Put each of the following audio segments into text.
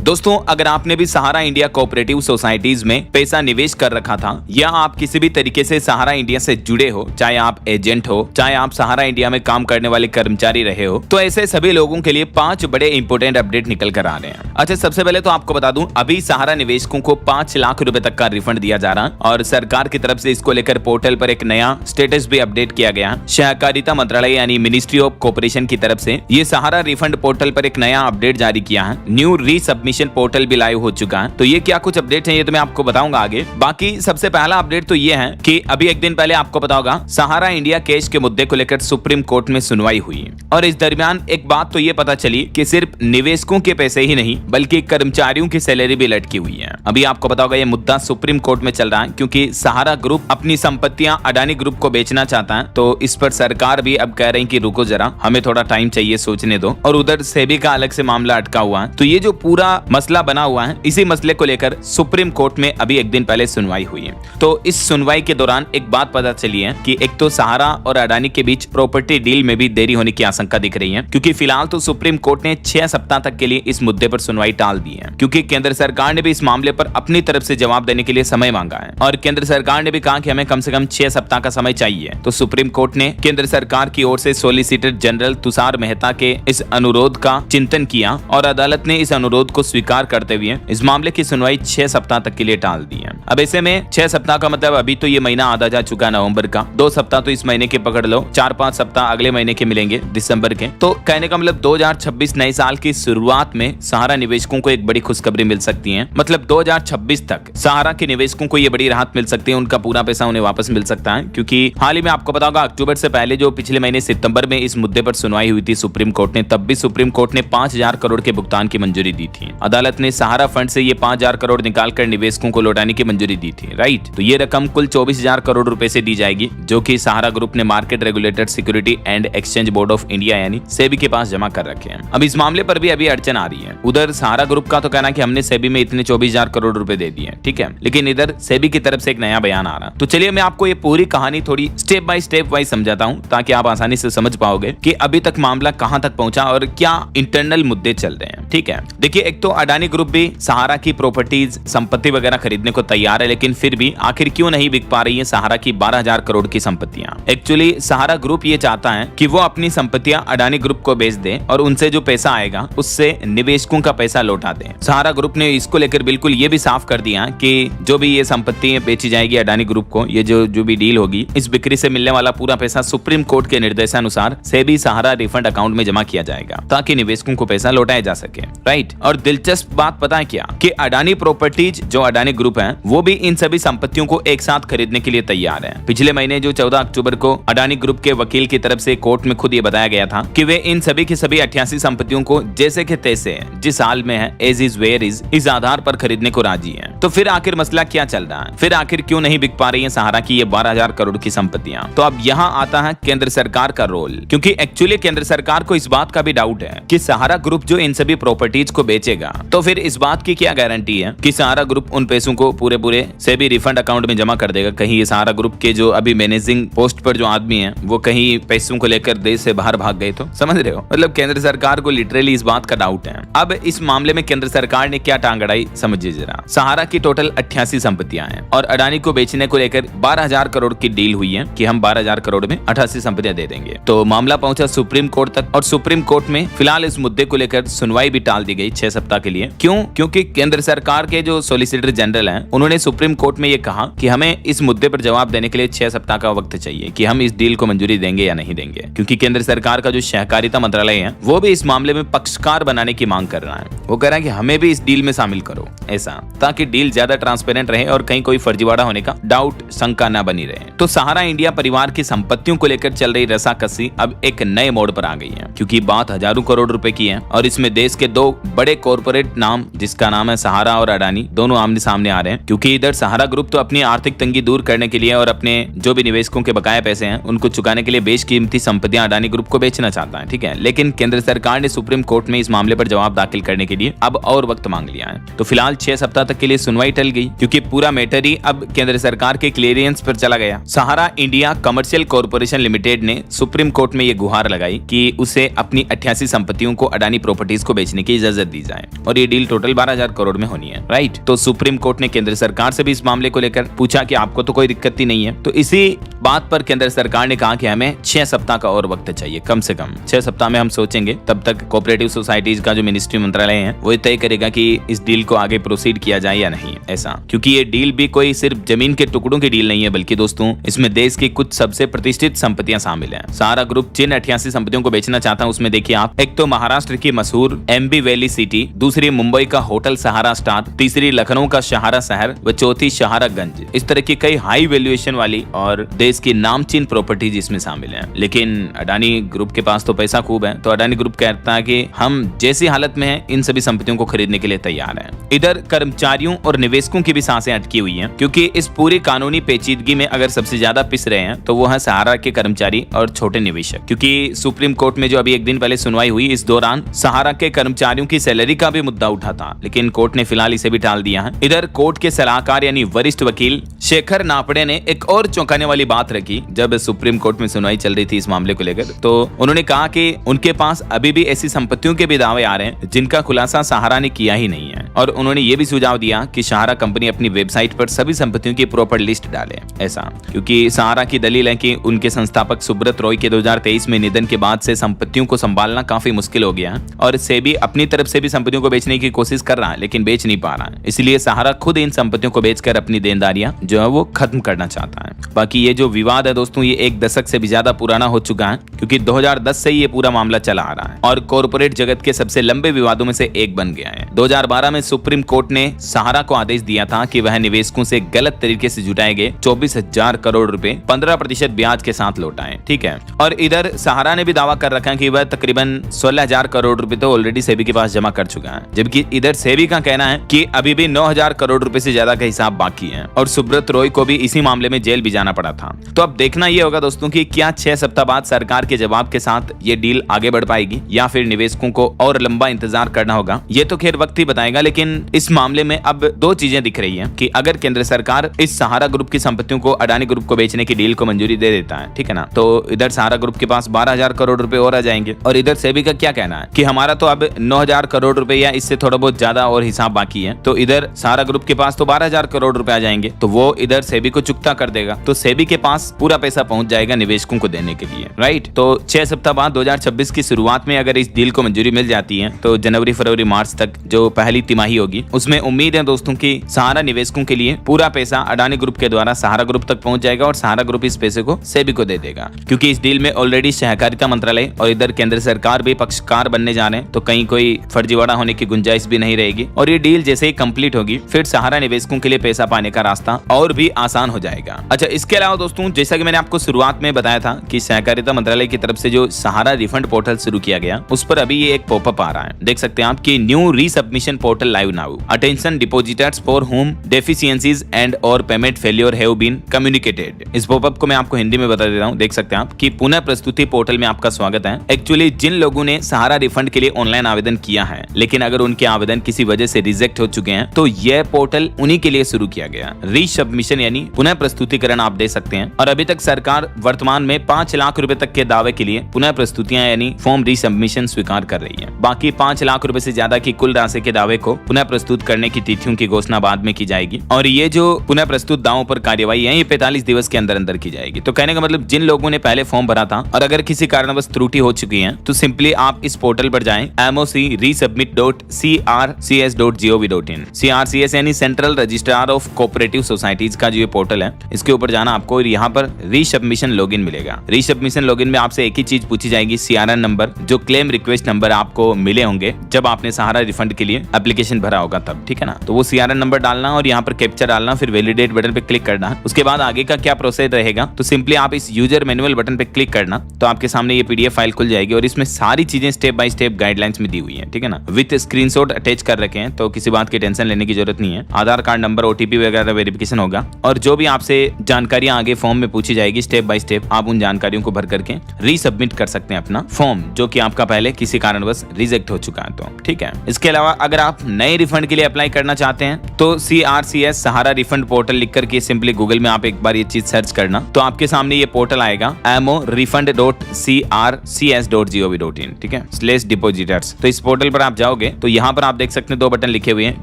दोस्तों, अगर आपने भी सहारा इंडिया कोऑपरेटिव सोसाइटीज में पैसा निवेश कर रखा था या आप किसी भी तरीके से सहारा इंडिया से जुड़े हो, चाहे आप एजेंट हो, चाहे आप सहारा इंडिया में काम करने वाले कर्मचारी रहे हो, तो ऐसे सभी लोगों के लिए 5 बड़े इंपोर्टेंट अपडेट निकल कर आ रहे हैं। अच्छा, सबसे पहले तो आपको बता दूं, अभी सहारा निवेशकों को 5 लाख रुपए तक का रिफंड दिया जा रहा है और सरकार की तरफ से इसको लेकर पोर्टल पर एक नया स्टेटस भी अपडेट किया गया है। सहकारिता मंत्रालय यानी मिनिस्ट्री ऑफ कॉर्पोरेशन की तरफ से ये सहारा रिफंड पोर्टल पर एक नया अपडेट जारी किया है। न्यू रीसबमिशन पोर्टल भी लाइव हो चुका है। तो ये क्या कुछ अपडेट है ये तो मैं आपको बताऊंगा आगे। बाकी सबसे पहला अपडेट तो ये है कि अभी एक दिन पहले आपको पता होगा सहारा इंडिया केस के मुद्दे को लेकर सुप्रीम कोर्ट में सुनवाई हुई और इस दरमियान एक बात तो ये पता चली कि सिर्फ निवेशकों के पैसे ही नहीं बल्कि कर्मचारियों की सैलरी भी लटकी हुई है। अभी आपको पता होगा ये मुद्दा सुप्रीम कोर्ट में चल रहा है क्योंकि सहारा ग्रुप अपनी संपत्तियां अडानी ग्रुप को बेचना चाहता है। तो इस पर सरकार भी अब कह रही कि रुको जरा, हमें थोड़ा टाइम चाहिए सोचने दो। और उधर सेबी का अलग से मामला अटका हुआ है। तो ये जो पूरा मसला बना हुआ है, इसी मसले को लेकर सुप्रीम कोर्ट में अभी एक दिन पहले सुनवाई हुई है। तो इस सुनवाई के दौरान एक बात पता चली है कि एक तो सहारा और अडानी के बीच प्रॉपर्टी डील में भी देरी होने की आशंका दिख रही है क्योंकि फिलहाल तो सुप्रीम कोर्ट ने 6 सप्ताह तक के लिए इस मुद्दे पर सुनवाई टाल दी है क्योंकि केंद्र सरकार ने भी इस मामले पर अपनी तरफ से जवाब देने के लिए समय मांगा है और केंद्र सरकार ने भी कहा कि हमें कम से कम 6 सप्ताह का समय चाहिए। तो सुप्रीम कोर्ट ने केंद्र सरकार की ओर से सॉलिसिटर जनरल तुषार मेहता के इस अनुरोध का चिंतन किया और अदालत ने इस अनुरोध को स्वीकार करते हुए इस मामले की सुनवाई 6 सप्ताह तक के लिए टाल दी है। अब ऐसे में 6 सप्ताह का मतलब अभी तो ये महीना आधा जा चुका है नवंबर का, 2 सप्ताह तो इस महीने के पकड़ लो, 4-5 सप्ताह अगले महीने के मिलेंगे दिसंबर के। तो कहने का मतलब 2026 नए साल की शुरुआत में सहारा निवेशकों को एक बड़ी खुशखबरी मिल सकती है। मतलब 2026 तक सहारा के निवेशकों को ये बड़ी राहत मिल सकती है, उनका पूरा पैसा उन्हें वापस मिल सकता है क्योंकि हाल ही में आपको पता होगा अक्टूबर से पहले जो पिछले महीने सितंबर में इस मुद्दे पर सुनवाई हुई थी सुप्रीम कोर्ट ने, तब भी सुप्रीम कोर्ट ने 5,000 करोड़ के भुगतान की मंजूरी दी थी। अदालत ने सहारा फंड से ये 5,000 करोड़ निकालकर निवेशकों को लौटाने की मंजूरी दी थी, राइट। तो ये रकम कुल 24,000 करोड़ रुपए से दी जाएगी जो कि सहारा ग्रुप ने market regulator security and exchange board of India यानी सेबी के पास जमा कर रखे हैं। अब इस मामले पर भी अभी अड़चन आ रही है। उधर सहारा ग्रुप का तो कहना कि हमने सेबी में इतने 24,000 करोड़ रुपए दे दिए, ठीक है, लेकिन इधर सेबी की तरफ से एक नया बयान आ रहा। तो चलिए मैं आपको ये पूरी कहानी थोड़ी स्टेप बाय स्टेप वाइज समझाता हूँ ताकि आप आसानी से समझ पाओगे कि अभी तक मामला कहां तक पहुंचा और क्या इंटरनल मुद्दे चल रहे हैं, ठीक है। देखिए, एक तो अडानी ग्रुप भी सहारा की प्रॉपर्टीज संपत्ति वगैरह खरीदने को तैयार है, लेकिन फिर भी आखिर क्यों नहीं बिक पा रही है सहारा की 12,000 करोड़ की संपत्तियां। एक्चुअली सहारा ग्रुप ये चाहता है कि वो अपनी संपत्तियां अडानी ग्रुप को बेच दे और उनसे जो पैसा आएगा उससे निवेशकों का पैसा लौटा दे। सहारा ग्रुप ने इसको लेकर बिल्कुल ये भी साफ कर दिया कि जो भी ये संपत्ति बेची जाएगी अडानी ग्रुप को, ये जो भी डील होगी, इस बिक्री से मिलने वाला पूरा पैसा सुप्रीम कोर्ट के निर्देशानुसार सेबी सहारा रिफंड अकाउंट में जमा किया जाएगा ताकि निवेशकों को पैसा लौटाया जा सके, राइट। और दिलचस्प बात पता है क्या कि अडानी प्रॉपर्टीज जो अडानी ग्रुप है वो भी इन सभी संपत्तियों को एक साथ खरीदने के लिए तैयार है। पिछले महीने जो 14 अक्टूबर को अडानी ग्रुप के वकील की तरफ से कोर्ट में खुद ये बताया गया था कि वे इन सभी की सभी 88 संपत्तियों को जैसे के तैसे जिस हाल में है एज इज वेयर इज इस आधार पर खरीदने को राजी है। तो फिर आखिर मसला क्या चल रहा है, फिर आखिर क्यों नहीं बिक पा रही है सहारा की ये 12,000 करोड़ की संपत्तियां। तो अब यहाँ आता है केंद्र सरकार का रोल, क्योंकि एक्चुअली केंद्र सरकार को इस बात का भी डाउट है कि सहारा ग्रुप जो इन सभी प्रॉपर्टीज को बेचेगा तो फिर इस बात की क्या गारंटी है कि सहारा ग्रुप उन पैसों को पूरे सेबी रिफंड अकाउंट में जमा कर देगा। कहीं ये सहारा ग्रुप के जो अभी मैनेजिंग पोस्ट पर जो आदमी है वो कहीं पैसों को लेकर देश से बाहर भाग गए, तो समझ रहे हो। मतलब केंद्र सरकार को लिटरली इस बात का डाउट है। अब इस मामले में केंद्र सरकार ने क्या टांग अड़ाई समझिए जरा। सहारा की टोटल 88 संपत्तियां हैं और अडानी को बेचने को लेकर 12,000 करोड़ की डील हुई है कि हम 12,000 करोड़ में 88 संपत्तियां दे देंगे। तो मामला पहुंचा सुप्रीम कोर्ट तक और सुप्रीम कोर्ट में फिलहाल इस मुद्दे को लेकर सुनवाई भी टाल दी गई 6 सप्ताह के लिए। क्यों? क्योंकि केंद्र सरकार के जो सॉलिसिटर जनरल हैं उन्होंने सुप्रीम कोर्ट में ये कहा कि हमें इस मुद्दे पर जवाब देने के लिए 6 सप्ताह का वक्त चाहिए कि हम इस डील को मंजूरी देंगे या नहीं देंगे, क्योंकि केंद्र सरकार का जो सहकारिता मंत्रालय है वो भी इस मामले में पक्षकार बनाने की मांग कर रहा है। वो कह रहा है कि हमें भी इस डील में शामिल करो, ऐसा, ताकि डील ज्यादा ट्रांसपेरेंट रहे और कहीं कोई फर्जीवाड़ा होने का डाउट शंका न बनी रहे। तो सहारा इंडिया परिवार की संपत्तियों को लेकर चल रही रसाकसी अब एक नए मोड़ पर आ गई है, क्योंकि बात हजारों करोड़ रुपए की है और इसमें देश के 2 बड़े कॉर्पोरेट नाम जिसका नाम है सहारा और अडानी दोनों आमने सामने आ रहे हैं। क्योंकि इधर सहारा ग्रुप तो अपनी आर्थिक तंगी दूर करने के लिए और अपने जो भी निवेशकों के बकाया पैसे हैं उनको चुकाने के लिए बेशकीमती संपत्तियां अडानी ग्रुप को बेचना चाहता है, ठीक है। लेकिन केंद्र सरकार ने सुप्रीम कोर्ट में इस मामले पर जवाब दाखिल करने के लिए अब और वक्त मांग लिया है। तो फिलहाल 6 सप्ताह तक के लिए सुनवाई टल गई क्योंकि पूरा मैटर ही अब केंद्र सरकार के क्लियरेंस पर चला गया। सहारा इंडिया कमर्शियल कॉर्पोरेशन लिमिटेड ने सुप्रीम कोर्ट में ये गुहार लगाई कि उसे अपनी 88 संपत्तियों को अडानी प्रॉपर्टीज को बेचने की इजाजत दी जाए और ये डील टोटल 12,000 करोड़ में होनी है, राइट। तो सुप्रीम कोर्ट ने केंद्र सरकार से भी इस मामले को लेकर पूछा कि आपको तो कोई दिक्कत ही नहीं है। तो इसी बात पर केंद्र सरकार ने कहा कि हमें 6 सप्ताह का और वक्त चाहिए, कम से कम 6 सप्ताह में हम सोचेंगे। तब तक कोऑपरेटिव सोसाइटीज का जो मिनिस्ट्री मंत्रालय है वो तय करेगा कि इस डील को आगे प्रोसीड किया जाए या नहीं, ऐसा। क्योंकि ये डील भी कोई सिर्फ जमीन के टुकड़ों की डील नहीं है, बल्कि दोस्तों इसमें देश की कुछ सबसे प्रतिष्ठित संपत्तियां शामिल हैं। सहारा ग्रुप जिन 88 संपत्तियों को बेचना चाहता है उसमें देखिए आप, एक तो महाराष्ट्र की मशहूर एमबी वैली सिटी, दूसरी मुंबई का होटल सहारा स्टार, तीसरी लखनऊ का सहारा शहर व चौथी सहारागंज। इस तरह की कई हाई वैल्यूएशन वाली और देश की नामचीन प्रॉपर्टीज इसमें शामिल हैं। लेकिन अडानी ग्रुप के पास तो पैसा खूब है, तो अडानी ग्रुप कहता है कि हम जैसी हालत में हैं इन सभी संपत्तियों को खरीदने के लिए तैयार हैं। इधर कर्मचारियों और निवेशकों की भी सांसें अटकी हुई हैं, क्योंकि इस पूरी कानूनी पेचीदगी में अगर सबसे ज्यादा पिस रहे हैं तो वो है सहारा के कर्मचारी और छोटे निवेशक। क्योंकि सुप्रीम कोर्ट में जो अभी एक दिन पहले सुनवाई हुई, इस दौरान सहारा के कर्मचारियों की सैलरी का भी मुद्दा उठा था, लेकिन कोर्ट ने फिलहाल इसे भी टाल दिया है। इधर कोर्ट के सलाहकार यानी वरिष्ठ वकील शेखर नापड़े ने एक और चौंकाने वाली बात रखी जब सुप्रीम कोर्ट में सुनवाई चल रही थी इस मामले को लेकर। तो उन्होंने कहा कि उनके पास अभी भी ऐसी संपत्तियों के भी दावे आ रहे हैं जिनका खुलासा सहारा ने किया ही नहीं है, और उन्होंने ये भी सुझाव दिया कि सहारा कंपनी अपनी वेबसाइट पर सभी संपत्तियों की प्रॉपर लिस्ट डाले, ऐसा। क्योंकि सहारा की दलील है कि उनके संस्थापक सुब्रत रॉय के 2023 में निधन के बाद से संपत्तियों को संभालना काफी मुश्किल हो गया है, और सेबी अपनी तरफ से भी संपत्तियों को बेचने की कोशिश कर रहा है लेकिन बेच नहीं पा रहा है। इसलिए सहारा खुद इन संपत्तियों को बेचकर अपनी देनदारियां जो है वो खत्म करना चाहता है। बाकी ये जो विवाद है दोस्तों, ये 1 दशक से भी ज्यादा पुराना हो चुका है, क्योंकि 2010 से ये पूरा मामला चला आ रहा है और कॉर्पोरेट जगत के सबसे लंबे विवादों में से एक बन गया है। 2012 में सुप्रीम कोर्ट ने सहारा को आदेश दिया था कि वह निवेशकों से गलत तरीके से जुटाए गए 24,000 करोड़ रुपए 15% ब्याज के साथ लौटाएं, ठीक है। और इधर सहारा ने भी दावा कर रखा है कि वह तकरीबन 16,000 करोड़ रुपए तो ऑलरेडी सेबी के पास जमा कर चुका है, जबकि इधर सेबी का कहना है कि अभी भी 9,000 करोड़ रुपए से ज्यादा का हिसाब बाकी है, और सुब्रत रॉय को भी इसी मामले में जेल भी जाना पड़ा था। तो अब देखना यह होगा दोस्तों कि क्या 6 सप्ताह बाद सरकार के जवाब के साथ ये डील आगे बढ़ पाएगी या फिर निवेशकों को और लंबा इंतजार करना होगा। ये तो खैर वक्त ही बताएगा, लेकिन इस मामले में अब 2 चीजें दिख रही हैं कि अगर केंद्र सरकार इस सहारा ग्रुप की संपत्तियों को अडानी ग्रुप को बेचने की डील को मंजूरी दे देता है, ठीक है ना, तो इधर सहारा ग्रुप के पास 12,000 करोड़ रुपए और आ जाएंगे। और इधर सेबी का क्या कहना है कि हमारा तो अब 9,000 करोड़ रुपए या इससे थोड़ा बहुत ज्यादा और हिसाब बाकी है, तो इधर सहारा ग्रुप के पास तो 12,000 करोड़ रुपए आ जाएंगे, तो वो इधर सेबी को चुकता कर देगा, तो सेबी के पास पूरा पैसा पहुंच जाएगा निवेशकों को देने के लिए, राइट। तो 6 सप्ताह बाद 2026 की शुरुआत में अगर इस डील को मंजूरी मिल जाती है तो जनवरी, फरवरी, मार्च तक जो पहली तिमाही होगी उसमें उम्मीद है दोस्तों कि सहारा निवेशकों के लिए पूरा पैसा अडानी ग्रुप के द्वारा सहारा ग्रुप तक पहुंच जाएगा और सहारा ग्रुप इस पैसे को सेबी को दे देगा। क्योंकि इस डील में ऑलरेडी सहकारिता मंत्रालय और इधर केंद्र सरकार भी पक्षकार बनने जा रहे हैं, तो कहीं कोई फर्जीवाड़ा होने की गुंजाइश भी नहीं रहेगी, और ये डील जैसे ही कंप्लीट होगी फिर सहारा निवेशकों के लिए पैसा पाने का रास्ता और भी आसान हो जाएगा। अच्छा, इसके अलावा दोस्तों जैसा कि मैंने आपको शुरुआत में बताया था कि सहकारिता मंत्रालय की तरफ से जो सहारा रिफंड पोर्टल शुरू किया गया उस पर अभी ये एक पॉपअप आ रहा है, देख सकते हैं आप कि new resubmission portal live now, attention depositors for home deficiencies and or payment failure have been communicated. इस पॉपअप को मैं आपको हिंदी में बता दे रहा हूँ, देख सकते हैं आप कि पुनः प्रस्तुति पोर्टल में आपका स्वागत है। एक्चुअली जिन लोगों ने सहारा रिफंड के लिए ऑनलाइन आवेदन किया है लेकिन अगर उनके आवेदन किसी वजह से रिजेक्ट हो चुके हैं तो यह पोर्टल उन्हीं के लिए शुरू किया गया। रीसबमिशन यानी पुनः प्रस्तुतिकरण आप दे सकते हैं, और अभी तक सरकार वर्तमान में 5 लाख रुपए तक के दावे के लिए पुनः प्रस्तुतियां यानी फॉर्म रीसबमिशन स्वीकार कर रही है। बाकी 5 लाख रुपए से ज्यादा की कुल राशि के दावे को पुनः प्रस्तुत करने की तिथियों की घोषणा बाद में की जाएगी, और ये जो पुनः प्रस्तुत दावों पर कार्यवाही है ये 45 दिवस के अंदर अंदर की जाएगी। तो कहने का मतलब जिन लोगों ने पहले फॉर्म भरा था और अगर किसी कारणवश त्रुटि हो चुकी है तो सिंपली आप इस पोर्टल पर जाएं moc-resubmit.crcs.gov.in। CRCS यानी central registrar of cooperative societies का जो ये पोर्टल है, इसके ऊपर जाना आपको और यहाँ पर रीसबमिशन लॉगिन मिलेगा। रीसबमिशन लॉगिन में आपसे एक ही चीज पूछी जाएगी, CRN नंबर, जो क्लेम रिक्वेस्ट नंबर आपको मिले होंगे जब आपने सहारा रिफंड के लिए एप्लीकेशन भरा होगा तब, ठीक है ना। तो वो CRN नंबर डालना और यहाँ पर कैप्चर डालना, फिर वैलिडेट बटन पे क्लिक करना। उसके बाद आगे का क्या प्रोसेस रहेगा, तो सिंपली आप इस यूजर मैनुअल बटन पे क्लिक करना, तो आपके सामने ये PDF फाइल खुल जाएगी और इसमें सारी चीजें स्टेप बाय स्टेप गाइडलाइंस में दी हुई है, ठीक है ना। विथ स्क्रीनशॉट अटैच कर रखे हैं, तो किसी बात की टेंशन लेने की जरूरत नहीं है। आधार कार्ड नंबर, OTP वगैरह वेरिफिकेशन होगा, और जो भी आपसे जानकारियां आगे फॉर्म में पूछी जाएगी स्टेप बाय स्टेप आप उन जानकारियों को भर करके रीसबमिट कर सकते हैं अपना फॉर्म, जो कि आपका पहले किसी कारणवश रिजेक्ट हो चुका है, तो ठीक है। इसके अलावा अगर आप नए रिफंड के लिए अप्लाई करना चाहते हैं तो CRCS सहारा रिफंड पोर्टल लिख करके सिंपली गूगल में आप एक बार ये चीज सर्च करना, तो आपके सामने ये पोर्टल आएगा amorefund.crcs.gov.in, ठीक है, /depositors। तो इस पोर्टल पर आप जाओगे तो यहाँ पर आप देख सकते हैं 2 बटन लिखे हुए हैं,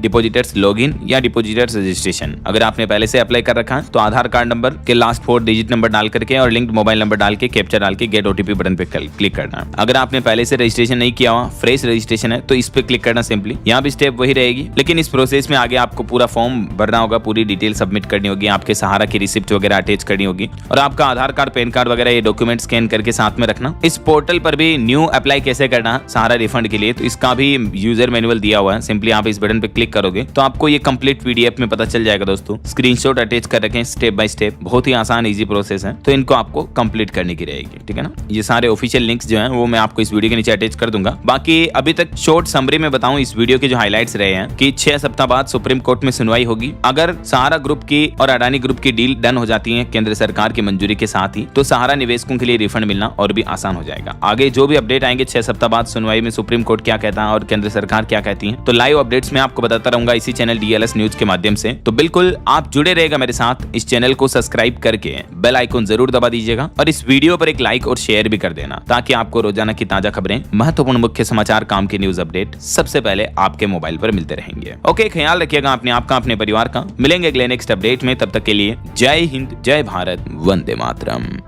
डिपोजिटर्स लॉगिन या डिपोजिटर्स रजिस्ट्रेशन। अगर आपने पहले से अप्लाई कर रखा है तो आधार कार्ड नंबर के लास्ट 4 डिजिट नंबर डाल करके और लिंक्ड मोबाइल नंबर डाल के कैप्चा डाल के गेट OTP बटन पे क्लिक करना है। अगर आपने पहले से रजिस्ट्रेशन नहीं किया हुआ, फ्रेश रजिस्ट्रेशन है, तो इस पे क्लिक करना सिंपली। यहाँ भी स्टेप वही रहेगी, लेकिन इस प्रोसेस में आगे आपको पूरा फॉर्म भरना होगा, पूरी डिटेल सबमिट करनी होगी, आपके सहारा की रिसिप्ट वगैरह अटैच करनी होगी और आपका आधार कार्ड, पैन कार्ड वगैरह ये डॉक्यूमेंट स्कैन करके साथ में रखना। इस पोर्टल पर भी न्यू अप्लाई कैसे करना है सहारा रिफंड के लिए, तो इसका भी यूजर मैनुअल दिया हुआ है। सिंपली आप इस बटन पे क्लिक करोगे तो आपको ये कंप्लीट PDF में पता चल जाएगा दोस्तों। स्क्रीनशॉट अटैच कर रखें स्टेप बाय स्टेप, बहुत ही आसान इजी प्रोसेस है, तो इनको आपको कंप्लीट करने की रहेगी, ठीक है ना। ये सारे ऑफिशियल लिंक्स जो हैं वो मैं आपको इस वीडियो के नीचे अटैच कर दूंगा। बाकी अभी तक शॉर्ट समरी में बताऊं इस वीडियो के जो हाइलाइट्स रहे हैं कि 6 सप्ताह बाद सुप्रीम कोर्ट में सुनवाई होगी। अगर सहारा ग्रुप की और अडानी ग्रुप की डील डन हो जाती है केंद्र सरकार की मंजूरी के साथ ही, तो सहारा निवेशकों के लिए रिफंड मिलना और भी आसान हो जाएगा। आगे जो भी अपडेट आएंगे 6 सप्ताह बाद सुनवाई में सुप्रीम कोर्ट क्या कहता है और केंद्र सरकार क्या कहती है, तो लाइव अपडेट्स में आपको बताता रहूंगा इसी चैनल DLS न्यूज के माध्यम से। तो बिल्कुल आप जुड़े रहेगा मेरे साथ, इस चैनल को सब्सक्राइब करके बेल आइकन जरूर दबा दीजिएगा और इस वीडियो पर एक लाइक और शेयर भी कर देना, ताकि आपको रोजाना की ताजा खबरें, महत्वपूर्ण मुख्य समाचार, काम की न्यूज अपडेट सबसे पहले आपके मोबाइल पर मिलते रहेंगे। ओके, ख्याल रखिएगा अपने आप का, अपने परिवार का। मिलेंगे अगले नेक्स्ट अपडेट में, तब तक के लिए जय हिंद, जय भारत, वंदे मातरम।